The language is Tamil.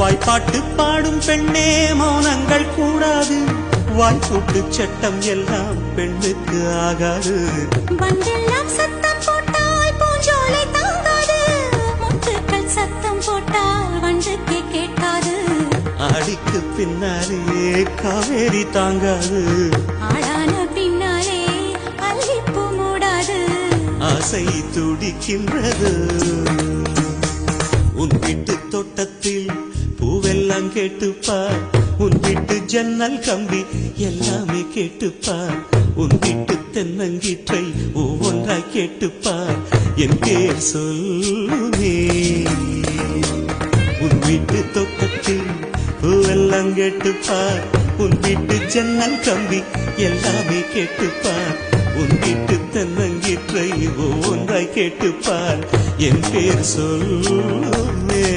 வாய்ப்பாட்டு பாடும் பெண்ணே மௌனங்கள் கூடாது, வாய்ப்பூட்டு சட்டம் எல்லாம் பெண்ணுக்கு ஆகாது. வண்டெல்லாம் சத்தம் போட்டால் பூஞ்சோலை தாங்காது, முத்துக்கள் சத்தம் போட்டால் வண்டுக்கு கேட்காது. ஆடிக்கு பின்னாலே காவேரி தாங்காது, ஆளான பின்னாலே அல்லிப்பூ மூடாது. ஆசை துடிக்கின்றது. உன் வீட்டு தோட்டத்தில் பூவெல்லாம் கேட்டுப்பார், உன் வீட்டு ஜன்னல் கம்பி எல்லாமே கேட்டுப்பார், உன் வீட்டு தென்னங்கீற்றை ஒவ்வொன்றாய் கேட்டுப்பார், என் பேர் சொல்லுமே. உன் வீட்டு தோட்டத்தில் பூவெல்லாம் கேட்டுப்பார், உன் வீட்டு ஜன்னல் கம்பி எல்லாமே கேட்டுப்பார், உன் வீட்டு தென்னங்கீற்றை ஒவ்வொன்றாய் கேட்டுப்பார், என் பேர் சொல்லுமே.